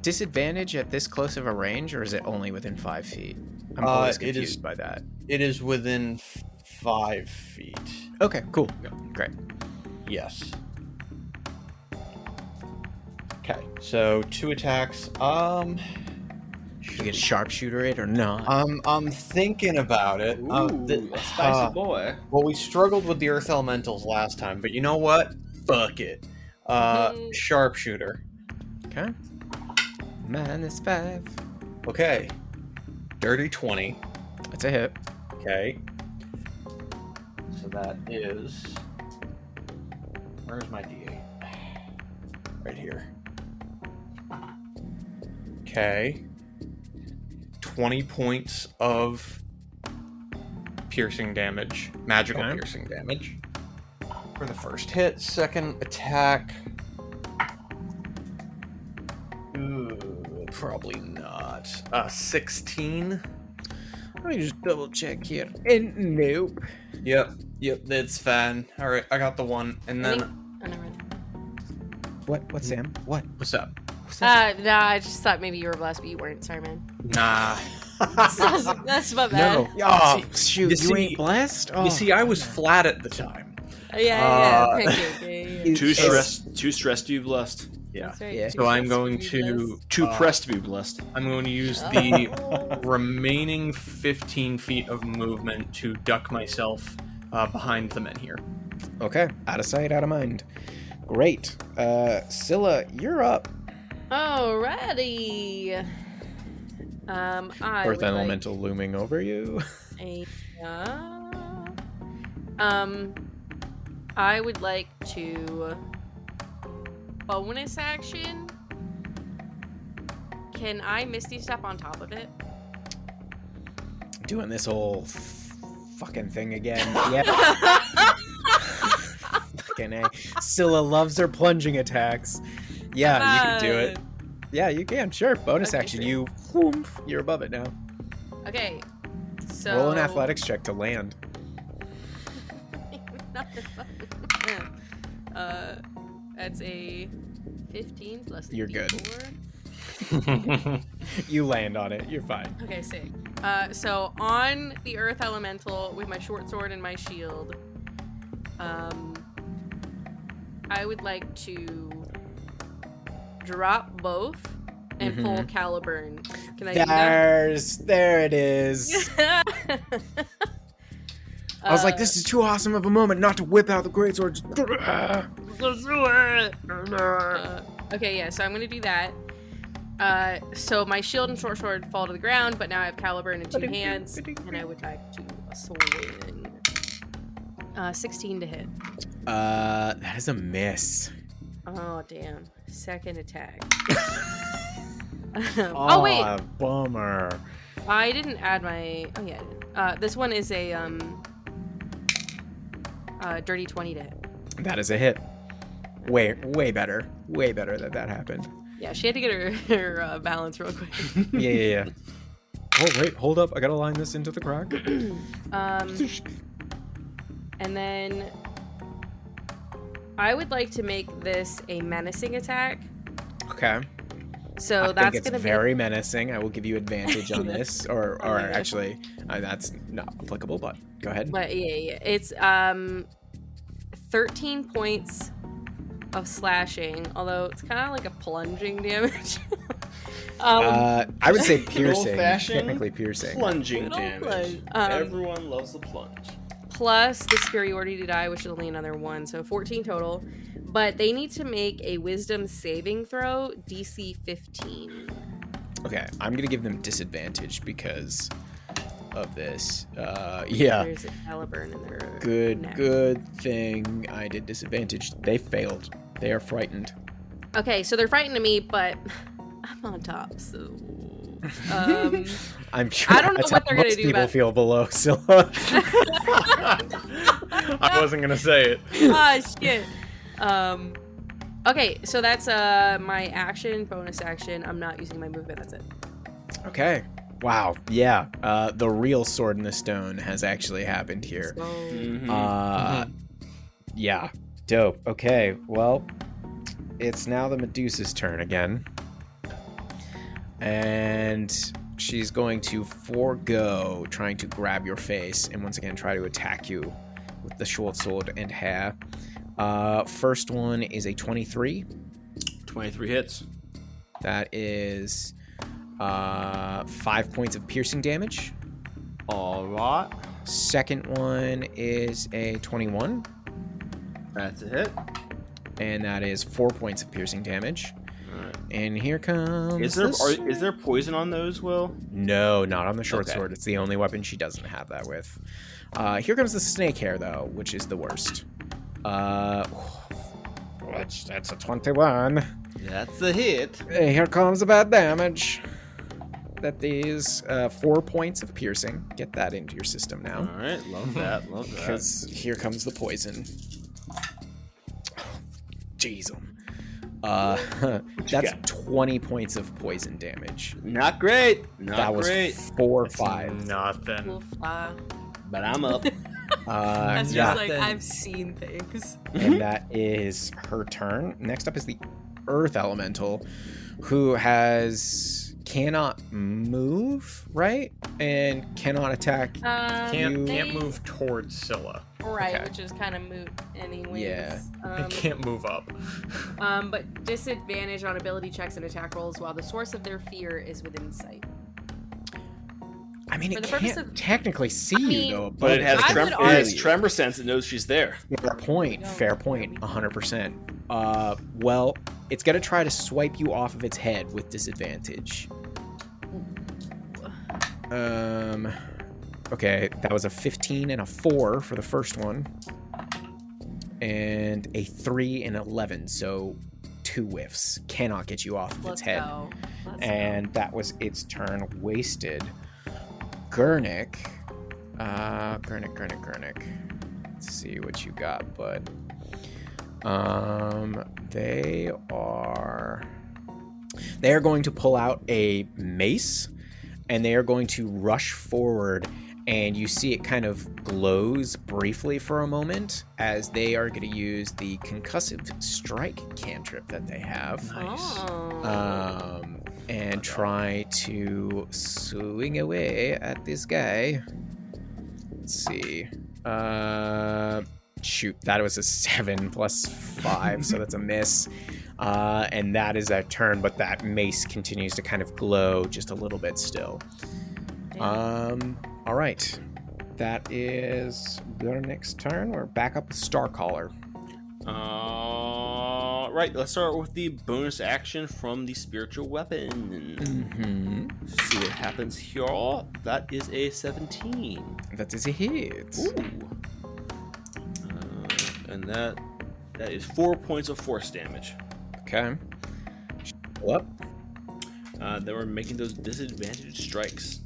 disadvantage at this close of a range, or is it only within 5 feet? I'm always confused by that. It is within 5 feet. Okay, cool. Great. Yes. Okay, so 2 attacks. You get sharpshooter it or not? I'm thinking about it. A spicy boy. Well, we struggled with the earth elementals last time, but you know what? Fuck it. Sharpshooter. Okay. -5. Okay. Dirty 20. That's a hit. Okay. So that is... Where's my D8? Right here. Okay. 20 points of piercing damage. Magical Okay. piercing damage. For the first hit. Second attack... Ooh, probably not. 16. Let me just double check here. And nope. Yep, that's fine. All right, I got the one, and then Oh, never mind. What, Sam? What? what's up? Nah, I just thought maybe you were blessed, but you weren't. Sorry, man. Nah. That's my bad. No. Oh, shoot. you You ain't blessed? Oh. You see, I was flat at the time. Yeah. Thank you. Too stressed to be blessed. Yeah. That's right. Yeah. So I'm going to Too pressed to be blessed. I'm going to use the remaining 15 feet of movement to duck myself behind the men here. Okay. Out of sight, out of mind. Great. Scylla, you're up. Alrighty. I Earth would elemental looming over you. I would like to bonus action. Can I Misty Step on top of it? Doing this whole fucking thing again. Yeah. Fucking A. Scylla loves her plunging attacks. Yeah, you can do it. Yeah, you can. Sure. Bonus Okay, action. sweet. You're above it now. Okay. So Roll an athletics check to land. That's a 15 plus You're good. D4. You land on it. You're fine. Okay, sick. So on the earth elemental with my short sword and my shield, I would like to drop both and pull Caliburn. Can I do that? There it is. I was like, this is too awesome of a moment not to whip out the greatsword. Okay, yeah, so I'm gonna do that. So my shield and short sword fall to the ground, but now I have caliburn in 2 hands, and I would like to swing. 16 to hit. That is a miss. Oh, damn. Second attack. Oh, wait. Bummer. I didn't add my... Oh, yeah, I did. This one is a dirty 20 to hit. That is a hit. Way better. Way better that happened. Yeah, she had to get her balance real quick. Yeah. Oh, wait, hold up. I gotta line this into the crack. And then I would like to make this a menacing attack. Okay. So I that's think it's gonna very be menacing. I will give you advantage on this, or actually, that's not applicable. But go ahead. But yeah. It's 13 points of slashing, although it's kind of like a plunging damage. I would say piercing. Old-fashioned Technically piercing. Plunging Little damage. plunge. Everyone loves the plunge. Plus the superiority to die, which is only another 1, so 14 total. But they need to make a wisdom saving throw, DC 15. Okay, I'm gonna give them disadvantage because of this. Yeah. There's a caliburn in their neck. Good thing I did disadvantage. They failed. They are frightened. Okay, so they're frightened of me, but I'm on top, so... I'm sure I don't know that's what how they're gonna most do people about- feel below Scylla. I wasn't gonna say it. Ah, shit. Okay, so that's my action, bonus action. I'm not using my movement, that's it. Okay. Wow. Yeah. The real sword in the stone has actually happened here. So, Yeah. Dope. Okay. Well, it's now the Medusa's turn again. And she's going to forego trying to grab your face and once again try to attack you with the short sword and hair. First one is a 23. 23 hits. That is 5 points of piercing damage. All right. Second one is a 21. That's a hit. And that is 4 points of piercing damage. Alright. And here comes... Is there poison on those, Will? No, not on the short Okay. sword. It's the only weapon she doesn't have that with. Here comes the snake hair, though, which is the worst. That's a 21. That's a hit. Here comes the bad damage. That is 4 points of piercing. Get that into your system now. All right, love that. Love that. Because here comes the poison. Jeez. That's 20 points of poison damage. Not great. Not That was great. 4 or 5. Nothing. we'll fly. But I'm up. That's Yeah. just like, I've seen things. And that is her turn. Next up is the Earth Elemental, who cannot move, right? And cannot attack. Can't move towards Scylla. Right, Okay. which is kind of moot anyways. Yeah. It can't move up. But disadvantage on ability checks and attack rolls while the source of their fear is within sight. I mean, For it the purpose can't of- technically see you, though. But it has, I would it has argue- tremor sense. It knows she's there. Fair point. Fair point. 100%. Well, it's going to try to swipe you off of its head with disadvantage. Okay, that was a 15 and a 4 for the first one. And a 3 and 11, so 2 whiffs. Cannot get you off of its head. Go. Let's And that was its turn wasted. Gurnik. Gurnik. Let's see what you got, bud. They are going to pull out a mace, and they are going to rush forward, and you see it kind of glows briefly for a moment as they are going to use the concussive strike cantrip that they have. Oh. And try to swing away at this guy. Let's see. Shoot, that was a 7 plus 5, so that's a miss. And that is a turn, but that mace continues to kind of glow just a little bit still. All right. that is their next turn. We're back up with Star Caller. Right, let's start with the bonus action from the spiritual weapon. Mm-hmm. See what happens here. That is a 17. That is a hit. Ooh. And that is 4 points of force damage. Okay. Up. They were making those disadvantaged strikes.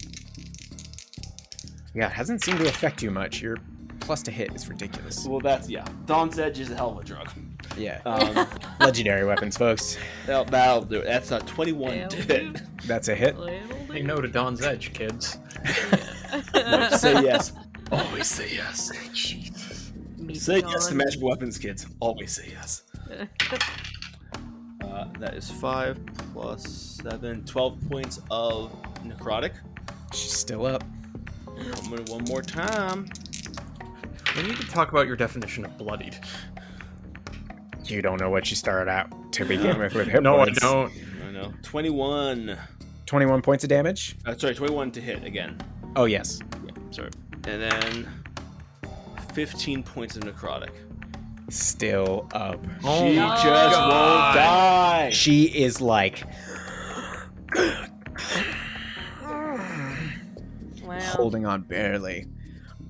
Yeah, it hasn't seemed to affect you much. Your plus to hit is ridiculous. Well, that's, Dawn's Edge is a hell of a drug. Yeah. Legendary weapons, folks. That'll do it. That's a 21 to hit. That's a hit. Say no to Dawn's Edge, kids. Say yes. Always say yes. Say yes to Dawn. magical weapons, kids. Always say yes. That is 5 plus 7, 12 points of necrotic. She's still up. One more time. We need to talk about your definition of bloodied. You don't know what she started out to begin with hit No, points. I don't. I know. 21. 21 points of damage? Sorry, 21 to hit again. Oh, yes. Yeah, sorry. And then 15 points of necrotic. Still up. Oh She my just God. won't die. She is like Wow. holding on barely.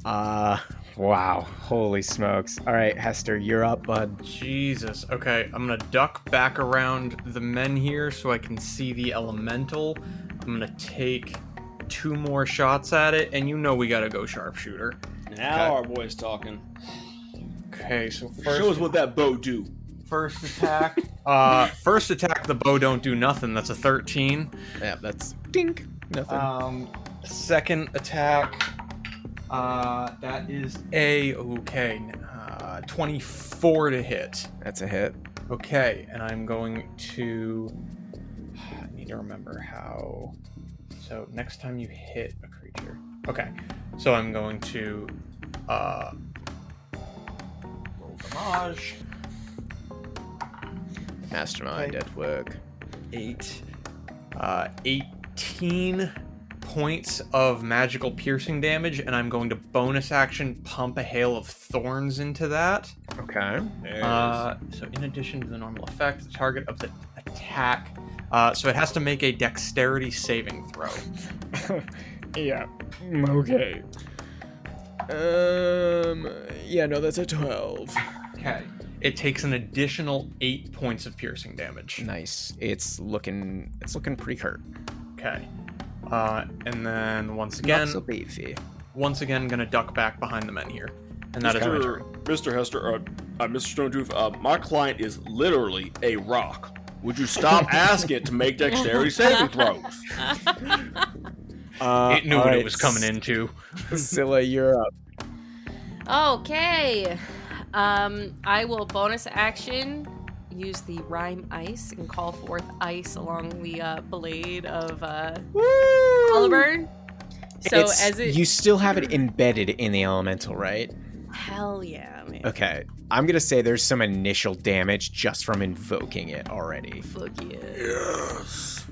Wow. Holy smokes. All right, Hester, you're up, bud. Jesus. Okay, I'm gonna duck back around the men here so I can see the elemental. I'm gonna take 2 more shots at it, and you know we gotta go sharpshooter. Now our boy's talking. Okay, so Show us what that bow do. first attack. First attack, the bow don't do nothing. That's a 13. Yeah, that's dink. Nothing. Second attack. That is a 24 to hit. That's a hit. Okay, and I'm going to. I need to remember how. So next time you hit a creature. Okay, so I'm going to roll damage. Mastermind at work. 18 points of magical piercing damage, and I'm going to bonus action pump a hail of thorns into that. Okay. So in addition to the normal effect, the target of the attack, so it has to make a dexterity saving throw. Yeah. Okay. Yeah, no, that's a 12. Okay. It takes an additional 8 points of piercing damage. Nice. It's looking pretty hurt. Okay. And then once again, Not so beefy. gonna duck back behind the men here. And that is my turn. Mr. Hester, Mr. Stone Tooth, my client is literally a rock. Would you stop asking it to make dexterity saving throws? It knew what it was coming into. Scylla, you're up. Okay. I will bonus action use the rhyme ice and call forth ice along the blade of Oliver. So you still have it embedded in the elemental, right? Hell yeah, man. Okay. I'm gonna say there's some initial damage just from invoking it already. Fuck yeah. Yes.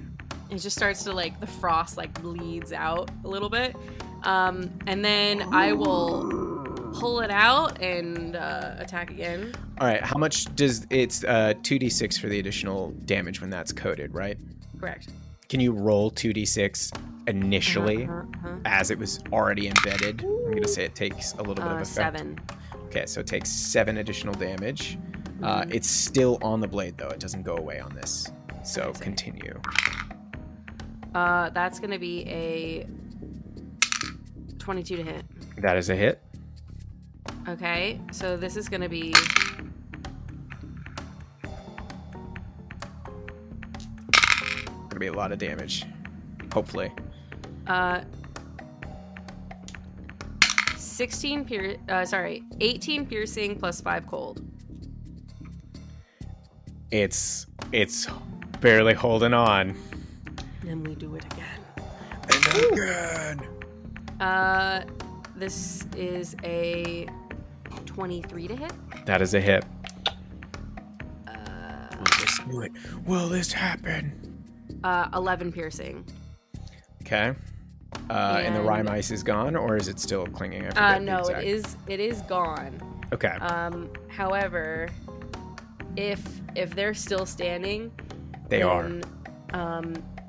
It just starts to the frost bleeds out a little bit. And then I will pull it out and attack again. All right. How much does it's 2d6 for the additional damage when that's coded, right? Correct. Can you roll 2d6 initially as it was already embedded? I'm gonna say it takes a little bit of effect. 7. Okay, so it takes 7 additional damage. It's still on the blade though; it doesn't go away on this. So continue. That's gonna be a 22 to hit. That is a hit. Okay, so this is gonna be Gonna be a lot of damage. Hopefully. 18 piercing plus 5 cold. It's barely holding on. Then we do it again. And again. This is a 23 to hit. That is a hit. Will this happen? 11 piercing. Okay. And the rime ice is gone, or is it still clinging? I forget no, it is gone. Okay. However, if they're still standing, They are.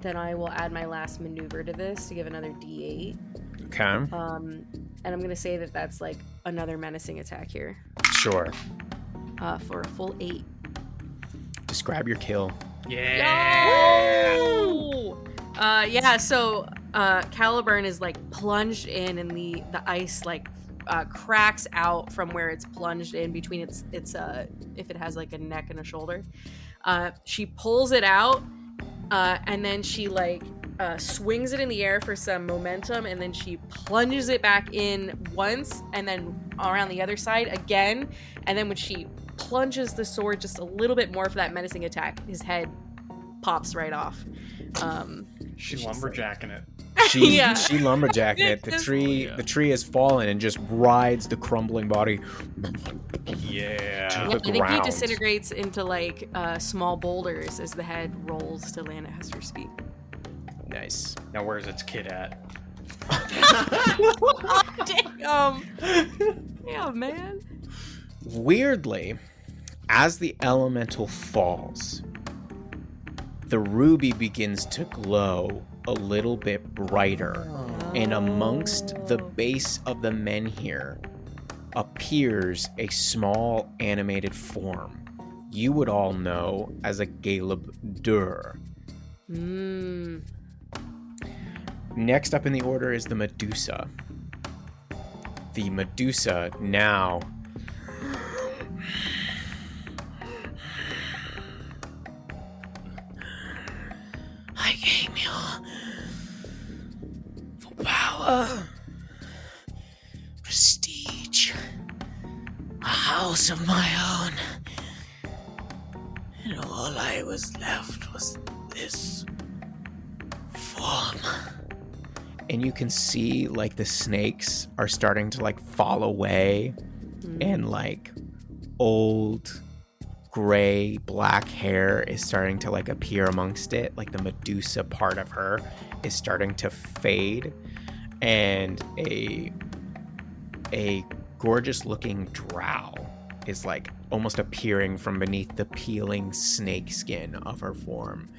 Then I will add my last maneuver to this to give another D8. Okay. And I'm gonna say that that's like another menacing attack here. Sure. For a full 8. Describe your kill. Yeah. So Caliburn is like plunged in, and the ice like cracks out from where it's plunged in between its if it has like a neck and a shoulder. She pulls it out, and then she like swings it in the air for some momentum, and then she plunges it back in once, and then around the other side again, and then when she plunges the sword just a little bit more for that menacing attack, his head pops right off. She's lumberjacking it. She Yeah. lumberjacking it. The tree has fallen and just rides the crumbling body. Yeah. To I the think he ground. disintegrates into like small boulders as the head rolls to land at Hester's feet. Nice. Now where's its kid at? Damn. Yeah, man. Weirdly, as the elemental falls, the ruby begins to glow a little bit brighter, and amongst the base of the menhir appears a small animated form you would all know as a Galeb Dur. Next up in the order is the Medusa. The Medusa now I came here for power, prestige, a house of my own, and all I was left was this form. And you can see like the snakes are starting to like fall away, and like old gray black hair is starting to like appear amongst it, like the Medusa part of her is starting to fade, and a gorgeous looking drow is like almost appearing from beneath the peeling snake skin of her form,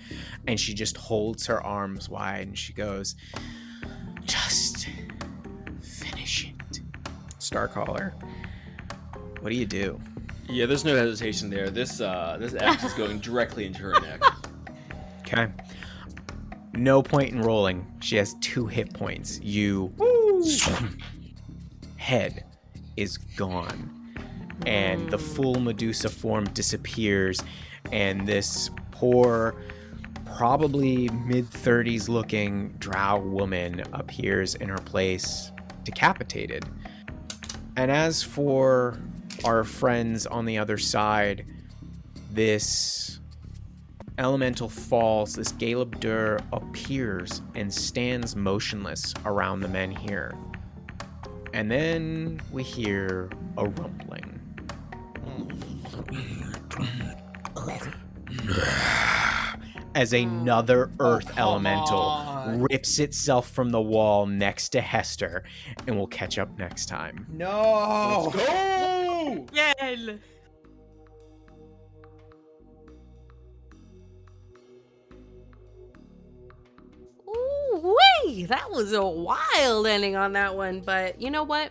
and she just holds her arms wide and she goes, "Just finish it." Star Caller, what do you do? Yeah, there's no hesitation there. This axe is going directly into her neck. Okay. No point in rolling. She has 2 hit points. Head is gone. And the full Medusa form disappears. And this poor, probably mid-30s looking drow woman appears in her place, decapitated. And as for our friends on the other side, this elemental falls, this Galeb Dur appears and stands motionless around the men here. And then we hear a rumbling. As another earth elemental rips itself from the wall next to Hestor, and we'll catch up next time. No! Let's go! Yeah. Ooh, wee! That was a wild ending on that one, but you know what?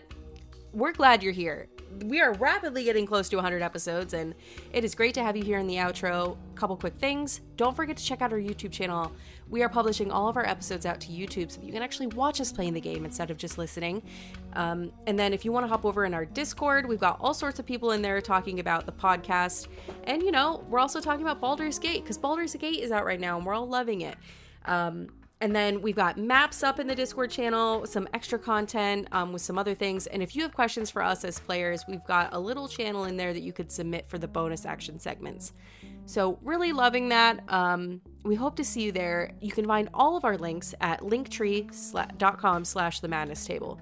We're glad you're here. We are rapidly getting close to 100 episodes, and it is great to have you here in the outro. Couple quick things. Don't forget to check out our YouTube channel. We are publishing all of our episodes out to YouTube so that you can actually watch us playing the game instead of just listening. And then if you want to hop over in our Discord, we've got all sorts of people in there talking about the podcast. And, you know, we're also talking about Baldur's Gate, because Baldur's Gate is out right now, and we're all loving it. And then we've got maps up in the Discord channel, some extra content with some other things. And if you have questions for us as players, we've got a little channel in there that you could submit for the bonus action segments. So really loving that. We hope to see you there. You can find all of our links at linktree.com/themadnesstable.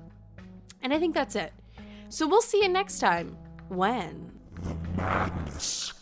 And I think that's it. So we'll see you next time when... Madness